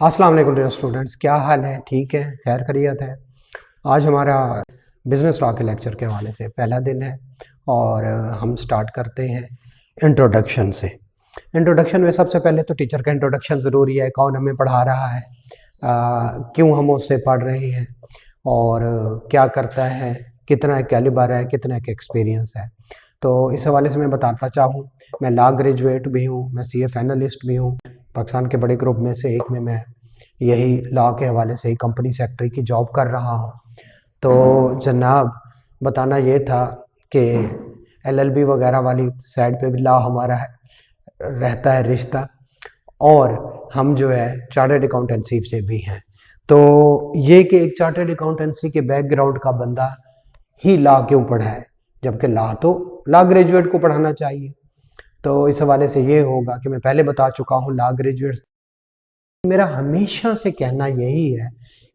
अस्सलाम वालेकुम dear students, क्या हाल है? ठीक है, खैर खैरियत है। आज हमारा बिजनेस लॉ के लेक्चर के हवाले से पहला दिन है और हम स्टार्ट करते हैं इंट्रोडक्शन से। इंट्रोडक्शन में सबसे पहले तो टीचर का इंट्रोडक्शन ज़रूरी है, कौन हमें पढ़ा रहा है, क्यों हम उससे पढ़ रहे हैं और क्या करता है, कितना कैलिबर है, कितना का एक्सपीरियंस है। तो इस हवाले से मैं बताता चाहूँ, मैं लॉ ग्रेजुएट भी हूँ, मैं CA फाइनलिस्ट भी हूँ। पाकिस्तान के बड़े ग्रुप में से एक में मैं यही लॉ के हवाले से ही कंपनी सेक्रेटरी की जॉब कर रहा हूँ। तो जनाब बताना ये था कि LLB वगैरह वाली साइड पे भी लॉ हमारा रहता है रिश्ता, और हम जो है चार्टर्ड अकाउंटेंसी से भी हैं। तो ये कि एक चार्टर्ड अकाउंटेंसी के बैकग्राउंड का बंदा ही लॉ क्यों पढ़ा है, जबकि लॉ तो लॉ ग्रेजुएट को पढ़ाना चाहिए। तो इस हवाले से ये होगा कि मैं पहले बता चुका हूँ, लॉ ग्रेजुएट मेरा हमेशा से कहना यही है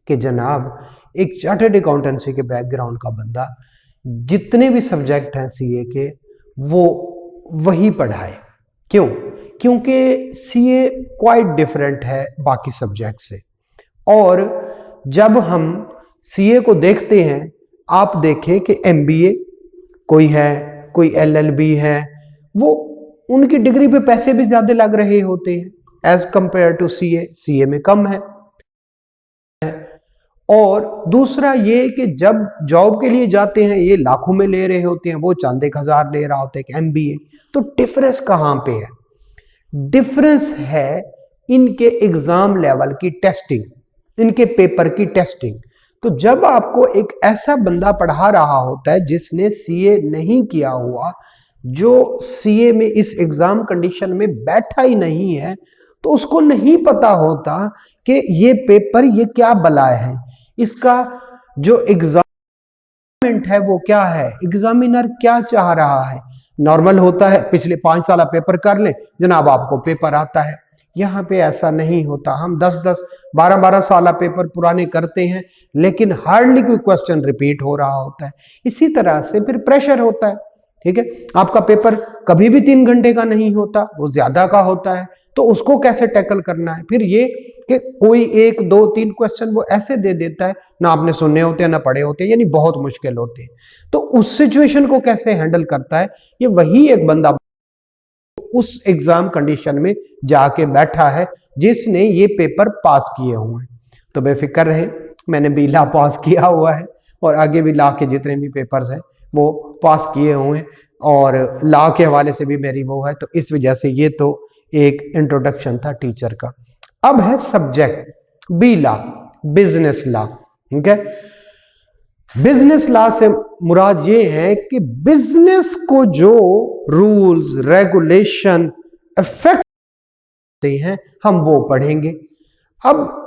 कि जनाब एक चार्टर्ड अकाउंटेंसी के बैकग्राउंड का बंदा जितने भी सब्जेक्ट हैं CA के वो वही पढ़ाए। क्यों? क्योंकि CA क्वाइट डिफरेंट है बाकी सब्जेक्ट से। और जब हम CA को देखते हैं, आप देखें कि MBA कोई है, कोई LLB है, वो उनकी डिग्री पे पैसे भी ज्यादा लग रहे होते हैं एज कंपेयर टू CA में कम है। और दूसरा ये कि जब जॉब के लिए जाते हैं ये लाखों में ले रहे होते हैं, वो चंद 1,000 ले रहा होता है कि MBA। तो डिफरेंस कहाँ पे है? डिफरेंस है इनके एग्जाम लेवल की टेस्टिंग, इनके पेपर की टेस्टिंग। तो जब आपको एक ऐसा बंदा पढ़ा रहा होता है जिसने CA नहीं किया हुआ, जो CA में इस एग्जाम कंडीशन में बैठा ही नहीं है, तो उसको नहीं पता होता कि ये पेपर ये क्या बलाए है, इसका जो एग्जामिनेंट है वो क्या है, एग्जामिनर क्या चाह रहा है। नॉर्मल होता है पिछले 5 साल पेपर कर ले जनाब, आपको पेपर आता है। यहाँ पे ऐसा नहीं होता, हम 10-10 12-12 साल पेपर पुराने करते हैं लेकिन हार्डली कोई क्वेश्चन रिपीट हो रहा होता है। इसी तरह से फिर प्रेशर होता है, ठीक है। आपका पेपर कभी भी 3 घंटे का नहीं होता, वो ज्यादा का होता है। तो उसको कैसे टैकल करना है? फिर ये कि कोई 1 2 3 क्वेश्चन वो ऐसे दे देता है, ना आपने सुने होते हैं ना पढ़े होते हैं, यानी बहुत मुश्किल होते हैं। तो उस सिचुएशन को कैसे हैंडल करता है, ये वही एक बंदा उस एग्जाम कंडीशन में जाके बैठा है जिसने ये पेपर पास किए हुए हैं। तो बेफिक्र रहे, मैंने भी लॉ पास किया हुआ है और आगे भी लॉ के जितने भी पेपर्स हैं वो पास किए हुए हैं, और लॉ के हवाले से भी मेरी वो है। तो इस वजह से ये तो एक इंट्रोडक्शन था टीचर का। अब है subject B law, business law, ठीक है। बिजनेस लॉ से मुराद ये है कि बिजनेस को जो रूल्स रेगुलेशन अफेक्ट करते हैं हम वो पढ़ेंगे। अब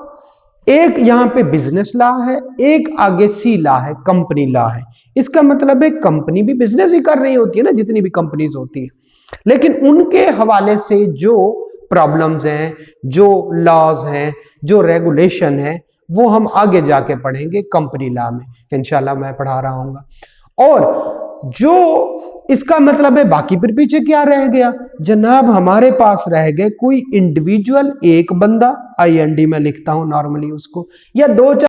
एक यहां पे बिजनेस लॉ है, एक आगे C लॉ है, कंपनी लॉ है। इसका मतलब है कंपनी भी बिजनेस ही कर रही होती है ना, जितनी भी कंपनीज होती है, लेकिन उनके हवाले से जो प्रॉब्लम्स हैं, जो लॉज हैं, जो रेगुलेशन है, वो हम आगे जाके पढ़ेंगे कंपनी लॉ में, इंशाल्लाह मैं पढ़ा रहा हूँ। और जो इसका मतलब है बाकी फिर पीछे क्या रह गया जनाब, हमारे पास रह गए कोई इंडिविजुअल, एक बंदा, IND में लिखता हूं नॉर्मली उसको, या 2-4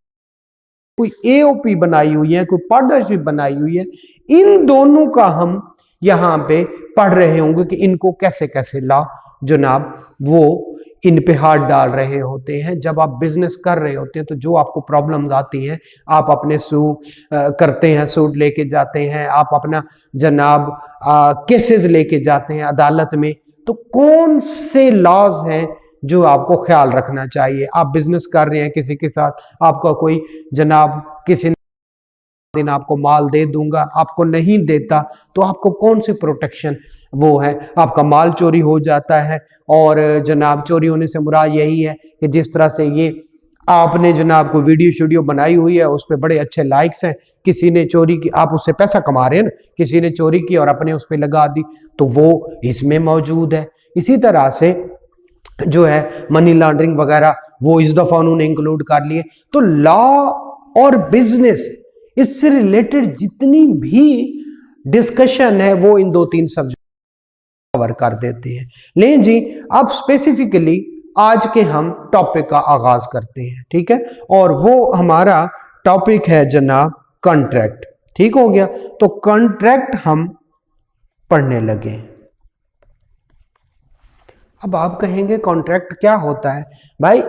कोई AOP बनाई हुई है, कोई पार्टनरशिप बनाई हुई है। इन दोनों का हम यहाँ पे पढ़ रहे होंगे कि इनको कैसे कैसे लॉ जनाब वो इन पे हाथ डाल रहे होते हैं। जब आप बिजनेस कर रहे होते हैं तो जो आपको प्रॉब्लम्स आती हैं, आप अपने करते हैं, सूट लेके जाते हैं, आप अपना जनाब केसेस लेके जाते हैं अदालत में, तो कौन से लॉज हैं जो आपको ख्याल रखना चाहिए। आप बिजनेस कर रहे हैं किसी के साथ, आपका कोई जनाब किसी दिन आपको माल दे दूंगा, आपको नहीं देता, तो आपको कौन सी प्रोटेक्शन वो है। आपका माल चोरी हो जाता है, और जनाब चोरी होने से मुराद यही है कि जिस तरह से ये आपने जनाब को वीडियो स्टूडियो बनाई हुई है, उस पर बड़े अच्छे लाइक्स हैं, किसी ने चोरी की, आप उससे पैसा कमा रहे हैं ना, किसी ने चोरी की और अपने उस पर लगा दी, तो वो इसमें मौजूद है। इसी तरह से जो है मनी लॉन्ड्रिंग वगैरह वो इस दफा उन्होंने इंक्लूड कर लिए। तो लॉ और बिजनेस, इससे रिलेटेड जितनी भी डिस्कशन है वो इन 2-3 सब्जेक्ट कवर कर देते हैं। लेकिन जी अब स्पेसिफिकली आज के हम टॉपिक का आगाज करते हैं, ठीक है। और वो हमारा टॉपिक है जनाब कॉन्ट्रैक्ट, ठीक हो गया। तो कॉन्ट्रैक्ट हम पढ़ने लगे। अब आप कहेंगे कॉन्ट्रैक्ट क्या होता है भाई?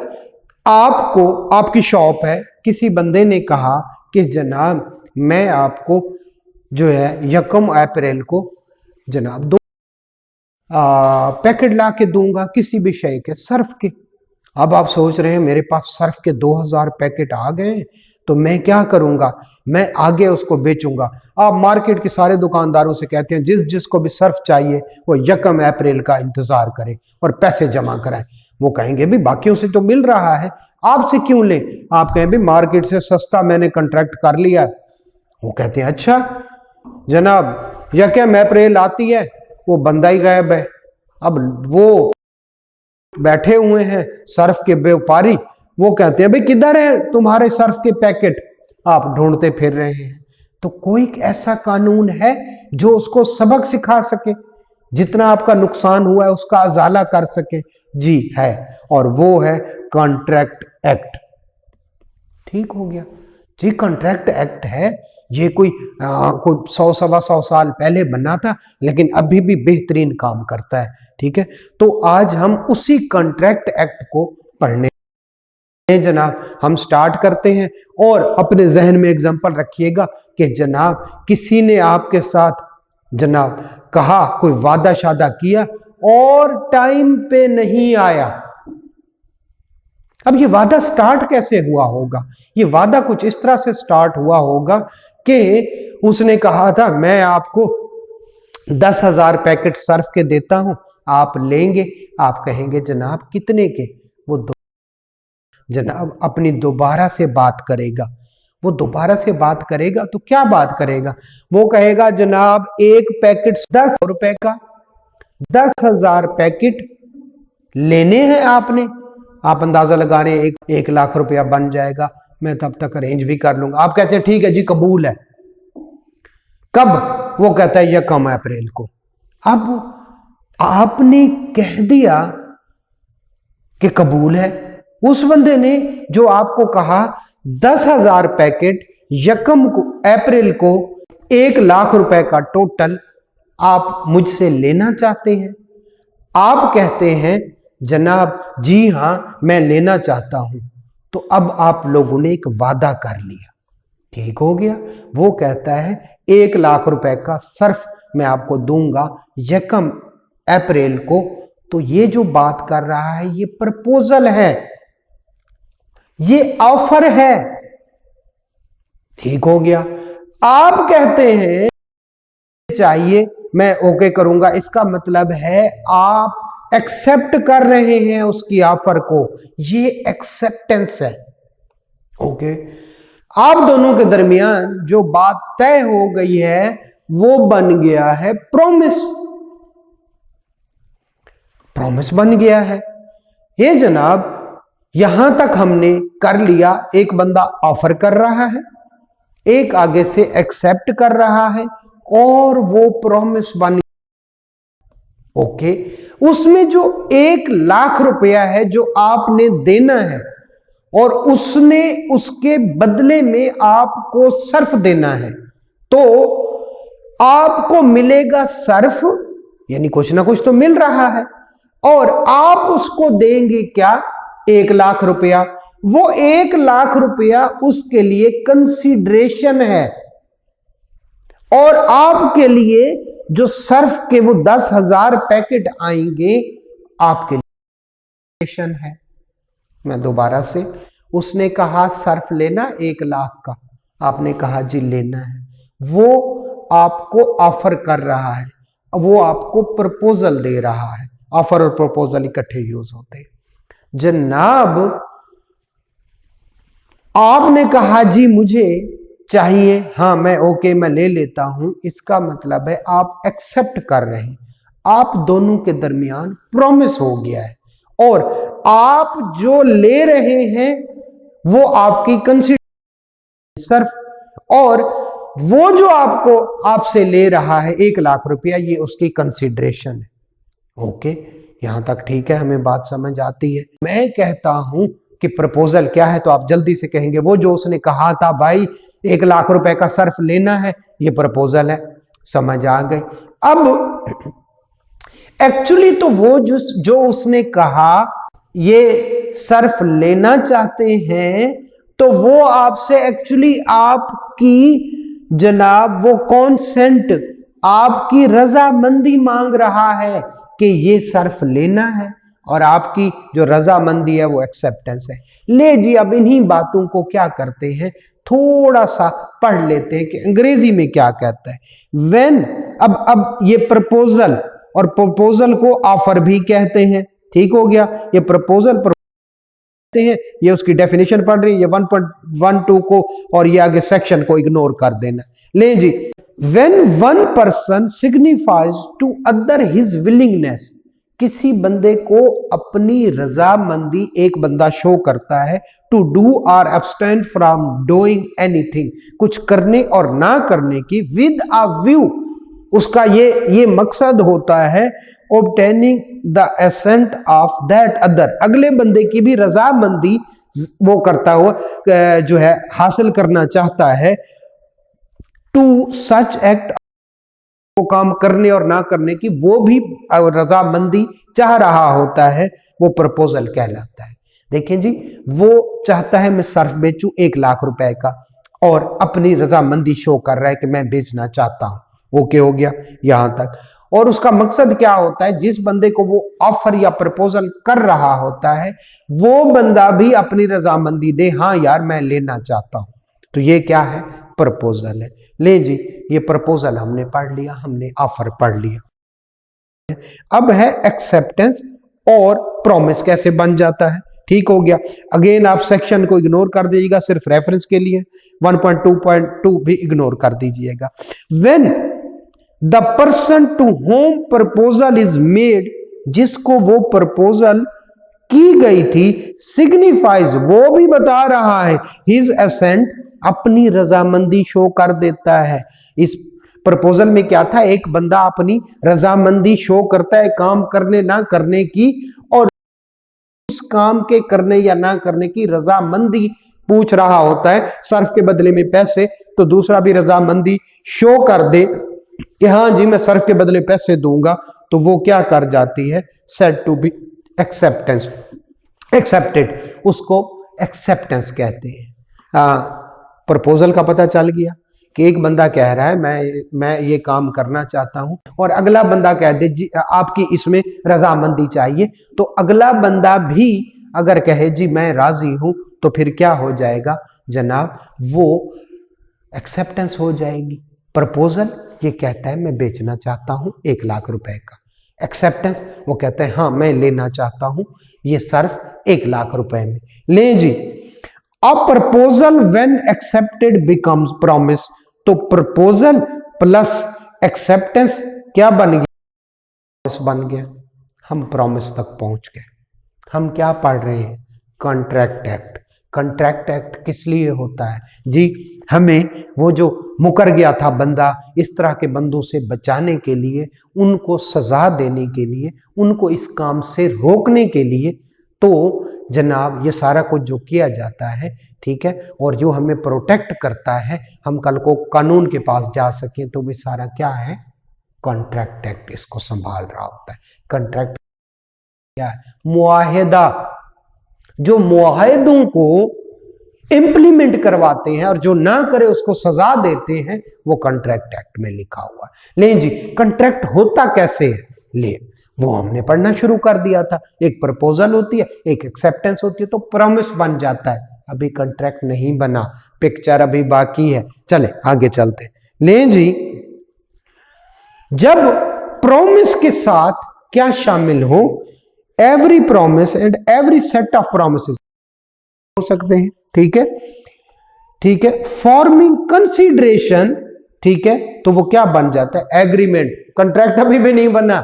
आपको, आपकी शॉप है, किसी बंदे ने कहा कि जनाब मैं आपको जो है 1 अप्रैल को जनाब 2 पैकेट ला के दूंगा किसी भी शय के, सर्फ के। अब आप सोच रहे हैं मेरे पास सर्फ के 2000 पैकेट आ गए, तो मैं क्या करूंगा, मैं आगे उसको बेचूंगा। आप मार्केट के सारे दुकानदारों से कहते हैं जिस जिसको भी सर्फ चाहिए वो 1 अप्रैल का इंतजार करे और पैसे जमा कराएं। वो कहेंगे भी बाकियों से तो मिल रहा है, आपसे क्यों लें? आप कहें भी मार्केट से सस्ता मैंने कॉन्ट्रैक्ट कर लिया। वो कहते हैं अच्छा जनाब 1 अप्रैल आती है, वो बंदा ही गायब है। अब वो बैठे हुए हैं सर्फ के व्यापारी, वो कहते हैं भाई किधर है तुम्हारे सर्फ के पैकेट? आप ढूंढते फिर रहे हैं। तो कोई ऐसा कानून है जो उसको सबक सिखा सके, जितना आपका नुकसान हुआ है उसका अजाला कर सके? जी है, और वो है कॉन्ट्रैक्ट एक्ट। ठीक हो गया जी, कॉन्ट्रैक्ट एक्ट है। ये कोई 100-125 साल पहले बना था, लेकिन अभी भी बेहतरीन काम करता है, ठीक है। तो आज हम उसी कॉन्ट्रैक्ट एक्ट को पढ़ने जनाब हम स्टार्ट करते हैं। और अपने जहन में एग्जांपल रखिएगा कि जनाब किसी ने आपके साथ जनाब कहा, कोई वादा शादा किया और टाइम पे नहीं आया। अब ये वादा स्टार्ट कैसे हुआ होगा? ये वादा कुछ इस तरह से स्टार्ट हुआ होगा कि उसने कहा था मैं आपको 10,000 पैकेट सर्फ के देता हूं, आप लेंगे। आप कहेंगे जनाब कितने के? वो जनाब अपनी दोबारा से बात करेगा। वो दोबारा से बात करेगा तो क्या बात करेगा? वो कहेगा जनाब एक पैकेट 10 रुपए का, 10,000 पैकेट लेने हैं आपने। आप अंदाजा लगा रहे हैं 1 लाख रुपया बन जाएगा, मैं तब तक अरेंज भी कर लूंगा। आप कहते हैं ठीक है जी कबूल है। कब? वो कहता है 1 अप्रैल को। अब आपने कह दिया कि कबूल है। उस बंदे ने जो आपको कहा 10,000 पैकेट 1 अप्रैल को 1 लाख रुपए का टोटल आप मुझसे लेना चाहते हैं। आप कहते हैं जनाब जी हां मैं लेना चाहता हूं। तो अब आप लोगों ने एक वादा कर लिया, ठीक हो गया। वो कहता है 1 लाख रुपए का सर्फ मैं आपको दूंगा 1 अप्रैल को। तो ये जो बात कर रहा है ये प्रपोजल है, ये ऑफर है, ठीक हो गया। आप कहते हैं चाहिए, मैं ओके करूंगा, इसका मतलब है आप एक्सेप्ट कर रहे हैं उसकी ऑफर को। ये एक्सेप्टेंस है, ओके। आप दोनों के दरमियान जो बात तय हो गई है वो बन गया है प्रॉमिस। प्रॉमिस बन गया है। ये जनाब यहां तक हमने कर लिया। एक बंदा ऑफर कर रहा है, एक आगे से एक्सेप्ट कर रहा है, और वो प्रॉमिस बन, ओके। उसमें जो 1 लाख रुपया है जो आपने देना है, और उसने उसके बदले में आपको सर्फ देना है, तो आपको मिलेगा सर्फ, यानी कुछ ना कुछ तो मिल रहा है। और आप उसको देंगे क्या? 1 लाख रुपया। वो 1 लाख रुपया उसके लिए कंसीडरेशन है, और आपके लिए जो सर्फ के वो 10,000 पैकेट आएंगे आपके लिए है। मैं दोबारा से, उसने कहा सर्फ लेना 1 लाख का, आपने कहा जी लेना है। वो आपको ऑफर कर रहा है, वो आपको प्रपोजल दे रहा है। ऑफर और प्रपोजल इकट्ठे यूज होते हैं। जनाब आपने कहा जी मुझे चाहिए, हाँ मैं ओके मैं ले लेता हूं, इसका मतलब है आप एक्सेप्ट कर रहे हैं। आप दोनों के दरमियान प्रॉमिस हो गया है, और आप जो ले रहे हैं वो आपकी कंसीडरेशन सर्फ, और वो जो आपसे ले रहा है 1 लाख रुपया, ये उसकी कंसीडरेशन है, ओके। यहां तक ठीक है, हमें बात समझ आती है। मैं कहता हूं कि प्रपोजल क्या है तो आप जल्दी से कहेंगे वो जो उसने कहा था भाई 1 लाख रुपए का सर्फ लेना है, ये प्रपोजल है। समझ आ गई। अब एक्चुअली तो वो जो उसने कहा ये सर्फ लेना चाहते हैं, तो वो आपसे एक्चुअली आपकी जनाब वो कॉन्सेंट, आपकी रजामंदी मांग रहा है कि ये सर्फ लेना है, और आपकी जो रजामंदी है वो एक्सेप्टेंस है। ले जी, अब इन्हीं बातों को क्या करते हैं, थोड़ा सा पढ़ लेते हैं कि अंग्रेजी में क्या कहता है। व्हेन, अब ये प्रपोजल, और प्रपोजल को ऑफर भी कहते हैं, ठीक हो गया। ये प्रपोजल हैं, ये उसकी डेफिनेशन पढ़ रही है, ये 1.12 को और ये आगे सेक्शन को इग्नोर कर देना। ले जी, when one person signifies to other his willingness, किसी बंदे को अपनी रजामंदी एक बंदा शो करता है, टू डू और एब्सटेन फ्रॉम डूइंग एनीथिंग, कुछ करने और ना करने की, विद अ व्यू, उसका ये मकसद होता है obtaining the assent of that other, अगले बंदे की भी रजामंदी वो करता हुआ जो है हासिल करना चाहता है, to such act, वो काम करने और ना करने की वो भी रजामंदी चाह रहा होता है, वो प्रपोजल कहलाता है। देखिए जी, वो चाहता है मैं सर्फ बेचूं 1 लाख रुपए का, और अपनी रजामंदी शो कर रहा है कि मैं बेचना चाहता हूं। ओके हो गया यहां तक। और उसका मकसद क्या होता है, जिस बंदे को वो ऑफर या प्रपोजल कर रहा होता है वो बंदा भी अपनी रजामंदी दे, हाँ यार मैं लेना चाहता हूं, तो ये क्या है, प्रपोजल है। ले जी, ये प्रपोजल हमने पढ़ लिया, हमने ऑफर पढ़ लिया। अब है एक्सेप्टेंस और प्रॉमिस कैसे बन जाता है, ठीक हो गया। अगेन आप सेक्शन को इग्नोर कर दीजिएगा, सिर्फ रेफरेंस के लिए 1.2.2 भी इग्नोर कर दीजिएगा। When the person to whom proposal is made, जिसको वो प्रपोजल की गई थी, सिग्निफाइज, वो भी बता रहा है, हिज एसेंट, अपनी रजामंदी शो कर देता है। इस प्रपोजल में क्या था, एक बंदा अपनी रजामंदी शो करता है काम करने ना करने की, और उस काम के करने या ना करने की रजामंदी पूछ रहा होता है, सर्फ के बदले में पैसे, तो दूसरा भी रजामंदी शो कर दे कि हाँ जी मैं सर्फ के बदले पैसे दूंगा, तो वो क्या कर जाती है, said to be acceptance, accepted, उसको एक्सेप्टेंस कहते हैं। प्रपोजल का पता चल गया कि एक बंदा कह रहा है मैं ये काम करना चाहता हूं, और अगला बंदा कह दे जी आपकी इसमें रजामंदी चाहिए, तो अगला बंदा भी अगर कहे जी मैं राजी हूं, तो फिर क्या हो जाएगा जनाब, वो एक्सेप्टेंस हो जाएगी। प्रपोजल ये कहता है मैं बेचना चाहता हूं 1 लाख रुपए का, एक्सेप्टेंस वो कहता है हाँ मैं लेना चाहता हूं ये सर्फ 1 लाख रुपए में। ले जी, a proposal when accepted becomes promise, तो प्रपोजल प्लस एक्सेप्टेंस क्या बन गया, प्रॉमिस बन गया। हम प्रॉमिस तक पहुंच गए। हम क्या पढ़ रहे हैं, कॉन्ट्रैक्ट एक्ट। कॉन्ट्रैक्ट एक्ट किस लिए होता है जी, हमें वो जो मुकर गया था बंदा, इस तरह के बंदों से बचाने के लिए, उनको सजा देने के लिए, उनको इस काम से रोकने के लिए, तो जनाब ये सारा कुछ जो किया जाता है, ठीक है, और जो हमें प्रोटेक्ट करता है, हम कल को कानून के पास जा सकें, तो वो सारा क्या है, कॉन्ट्रैक्ट एक्ट इसको संभाल रहा होता है। कॉन्ट्रैक्ट क्या है, मुआहिदा, जो मुआहिदों को इंप्लीमेंट करवाते हैं और जो ना करे उसको सजा देते हैं, वो कॉन्ट्रैक्ट एक्ट में लिखा हुआ है। ले जी, कॉन्ट्रैक्ट होता कैसे है, ले वो हमने पढ़ना शुरू कर दिया था। एक प्रपोजल होती है, एक एक्सेप्टेंस होती है, तो प्रॉमिस बन जाता है। अभी कॉन्ट्रैक्ट नहीं बना, पिक्चर अभी बाकी है, चले आगे चलते। ले जी, जब प्रॉमिस के साथ क्या शामिल हो, every promise and every set of promises हो सकते हैं, ठीक है, ठीक है, फॉर्मिंग कंसीडरेशन, ठीक है, तो वो क्या बन जाता है, एग्रीमेंट। कॉन्ट्रैक्ट अभी भी नहीं बना,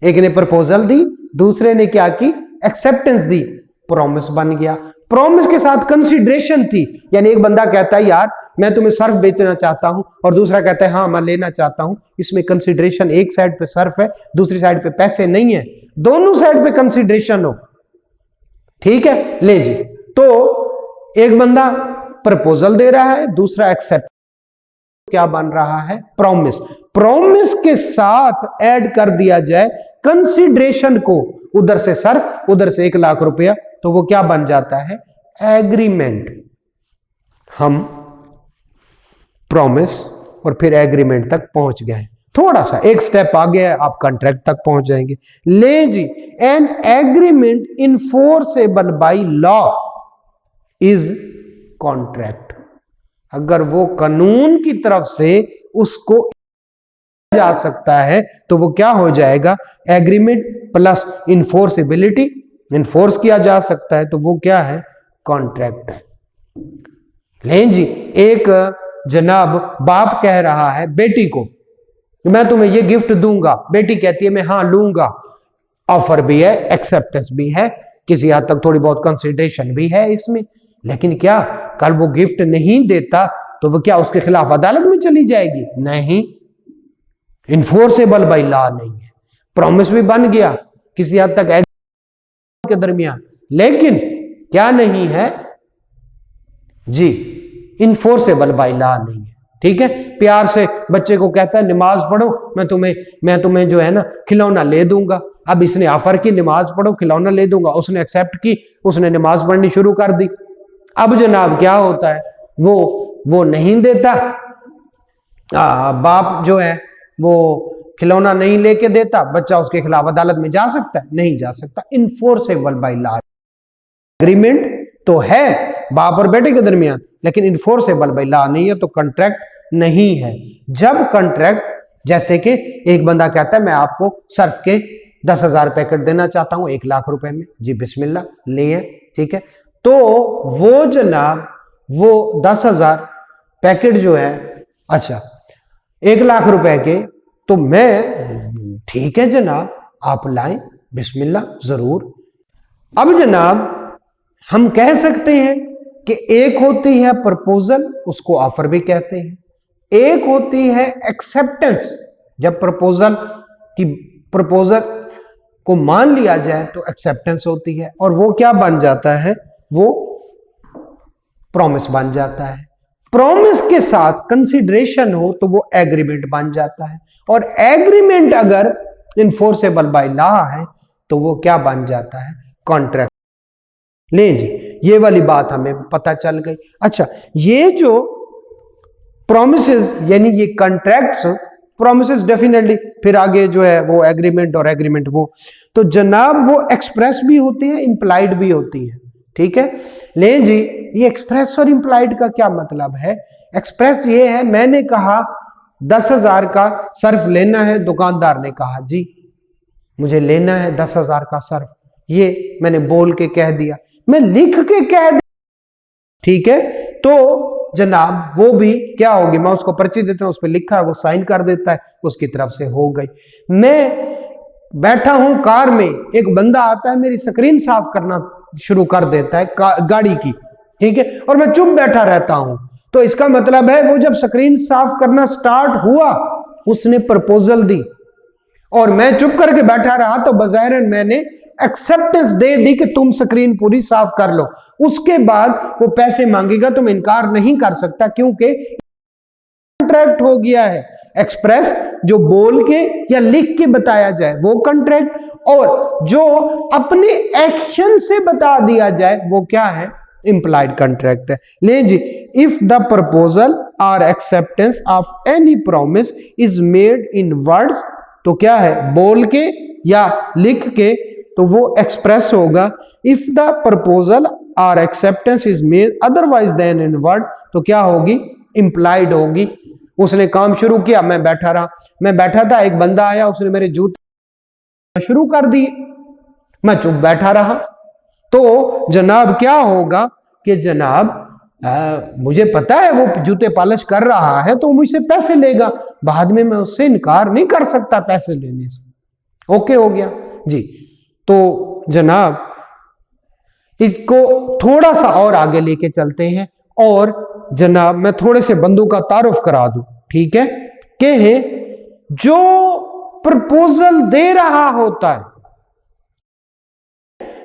एक ने प्रपोजल दी, दूसरे ने क्या की, एक्सेप्टेंस दी, प्रॉमिस बन गया। प्रॉमिस के साथ कंसिडरेशन थी, यानी एक बंदा कहता है यार मैं तुम्हें सर्फ बेचना चाहता हूं, और दूसरा कहता है हाँ मैं लेना चाहता हूं। इसमें कंसिडरेशन, एक साइड पे सर्फ है, दूसरी साइड पे पैसे नहीं है, दोनों साइड पे कंसिडरेशन हो। ठीक है, ले जी। तो एक बंदा प्रपोजल दे रहा है, दूसरा एक्सेप्ट, क्या बन रहा है? प्रॉमिस। प्रॉमिस के साथ ऐड कर दिया जाए कंसिडरेशन को, उधर से सर्फ उधर से 1 लाख रुपया, तो वो क्या बन जाता है? एग्रीमेंट। हम प्रॉमिस और फिर एग्रीमेंट तक पहुंच गए, थोड़ा सा एक स्टेप आगे है, आप कॉन्ट्रैक्ट तक पहुंच जाएंगे। ले जी, an agreement enforceable by law is contract. अगर वो कानून की तरफ से उसको जा सकता है तो वो क्या हो जाएगा? एग्रीमेंट प्लस इनफोर्सेबिलिटी, इनफोर्स किया जा सकता है तो वो क्या है? कॉन्ट्रैक्ट है। लें जी, एक जनाब बाप कह रहा है बेटी को मैं तुम्हें ये गिफ्ट दूंगा, बेटी कहती है मैं हाँ लूंगा, ऑफर भी है, एक्सेप्टेंस भी है, किसी हद तक थोड़ी बहुत कंसिडरेशन भी है इसमें, लेकिन क्या कल वो गिफ्ट नहीं देता तो वो क्या उसके खिलाफ अदालत में चली जाएगी? नहीं, इन्फोर्सेबल बाय लॉ नहीं है। प्रॉमिस भी बन गया किसी हद तक के दरमियान, लेकिन क्या नहीं है जी? इन्फोर्सेबल बाय लॉ नहीं है। ठीक है, प्यार से बच्चे को कहता है नमाज पढ़ो, मैं तुम्हें जो है ना खिलौना ले दूंगा। अब इसने ऑफर की नमाज पढ़ो खिलौना ले दूंगा, उसने एक्सेप्ट की, उसने नमाज पढ़नी शुरू कर दी। अब जनाब क्या होता है? वो नहीं देता, बाप जो है वो खिलौना नहीं लेके देता, बच्चा उसके खिलाफ अदालत में जा सकता है? नहीं जा सकता। Enforceable by law. एग्रीमेंट तो है बाप और बेटे के दरमियान, लेकिन इन्फोर्सेबल बाय लॉ नहीं है, तो कॉन्ट्रैक्ट नहीं है। जब कॉन्ट्रैक्ट, जैसे कि एक बंदा कहता है मैं आपको सर्फ के 10,000 पैकेट देना चाहता हूं 1 लाख रुपए में, जी बिस्मिल्लाह लिए, ठीक है, तो वो जनाब वो 10,000 पैकेट जो है, अच्छा 1 लाख रुपए के, तो मैं ठीक है जनाब आप लाएं, बिस्मिल्लाह जरूर। अब जनाब हम कह सकते हैं कि एक होती है प्रपोजल, उसको ऑफर भी कहते हैं, एक होती है एक्सेप्टेंस, जब प्रपोजल को मान लिया जाए तो एक्सेप्टेंस होती है, और वो क्या बन जाता है? वो प्रॉमिस बन जाता है। प्रॉमिस के साथ कंसिडरेशन हो तो वो एग्रीमेंट बन जाता है, और एग्रीमेंट अगर इन्फोर्सेबल बाय लॉ है तो वो क्या बन जाता है? कॉन्ट्रैक्ट। ले जी, ये वाली बात हमें पता चल गई। अच्छा, ये जो प्रोमिसेस यानी ये कॉन्ट्रैक्ट्स, प्रोमिसेस डेफिनेटली, फिर आगे जो है वो एग्रीमेंट और एग्रीमेंट, वो तो जनाब वो एक्सप्रेस भी होती है, इंप्लाइड भी होती है। ठीक है, ले जी, ये एक्सप्रेस और इंप्लाइड का क्या मतलब है? एक्सप्रेस ये है, मैंने कहा 10,000 का सर्फ लेना है, दुकानदार ने कहा जी मुझे लेना है 10,000 का सर्फ, ये मैंने बोल के कह दिया, मैं लिख के कह दिया, ठीक है, तो जनाब वो भी क्या होगी? मैं उसको पर्ची देता हूं, उस पर लिखा है, वो साइन कर देता है, उसकी तरफ से हो गई। मैं बैठा हूं कार में, एक बंदा आता है मेरी स्क्रीन साफ करना शुरू कर देता है गाड़ी की, ठीक है, और मैं चुप बैठा रहता हूं, तो इसका मतलब है वो जब स्क्रीन साफ करना स्टार्ट हुआ उसने प्रपोजल दी, और मैं चुप करके बैठा रहा, तो बज़ाहिरन मैंने एक्सेप्टेंस दे दी कि तुम स्क्रीन पूरी साफ कर लो। उसके बाद वो पैसे मांगेगा तो मैं इनकार नहीं कर सकता, क्योंकि कॉन्ट्रैक्ट हो गया है। एक्सप्रेस जो बोल के या लिख के बताया जाए वो कॉन्ट्रैक्ट, और जो अपने एक्शन से बता दिया जाए वो क्या है? इंप्लाइड कॉन्ट्रैक्ट है। ले जी, if the proposal or acceptance of any promise is made in words, तो क्या है? बोल के या लिख के, तो वो एक्सप्रेस होगा। If the proposal or acceptance is made otherwise than in word, तो क्या होगी? इंप्लाइड होगी। उसने काम शुरू किया, मैं बैठा रहा, मैं बैठा था, एक बंदा आया, उसने मेरे जूते शुरू कर दिए, मैं चुप बैठा रहा, तो जनाब क्या होगा कि जनाब मुझे पता है वो जूते पॉलिश कर रहा है तो मुझसे पैसे लेगा, बाद में मैं उससे इनकार नहीं कर सकता पैसे लेने से। ओके हो गया जी। तो जनाब इसको थोड़ा सा और आगे लेके चलते हैं और जनाब मैं थोड़े से बंदों का तारुफ करा दूं, ठीक है। कि जो प्रपोजल दे रहा होता है,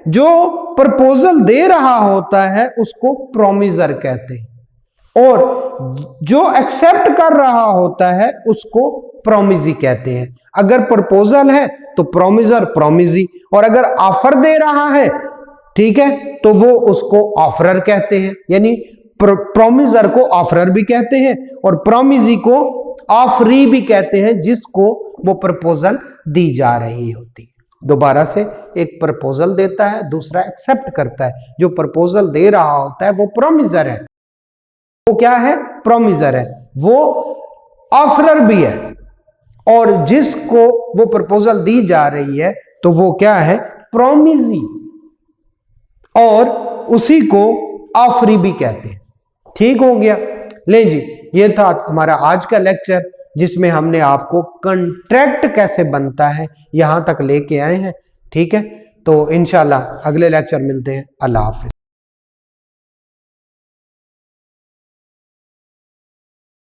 जो प्रपोजल दे रहा होता है उसको प्रोमिजर कहते हैं और जो एक्सेप्ट कर रहा होता है उसको प्रोमिजी कहते हैं। अगर प्रपोजल है तो प्रोमिजर प्रोमिजी, और अगर ऑफर दे रहा है, ठीक है, तो वो उसको ऑफरर कहते हैं। यानी प्रोमिजर को ऑफरर भी कहते हैं और प्रोमिजी को ऑफरी भी कहते हैं, जिसको वो प्रपोजल दी जा रही होती है। दोबारा से, एक प्रपोजल देता है, दूसरा एक्सेप्ट करता है। जो प्रपोजल दे रहा होता है वो प्रोमिजर है, वो क्या है, प्रोमिजर है, वो ऑफरर भी है, और जिसको वो प्रपोजल दी जा रही है तो वो क्या है, प्रोमिजी, और उसी को ऑफरी भी कहते हैं। ठीक हो गया। ले जी, ये था हमारा आज का लेक्चर, जिसमें हमने आपको कॉन्ट्रैक्ट कैसे बनता है यहां तक लेके आए हैं। ठीक है, तो इंशाल्लाह अगले लेक्चर मिलते हैं। अल्लाह हाफिज।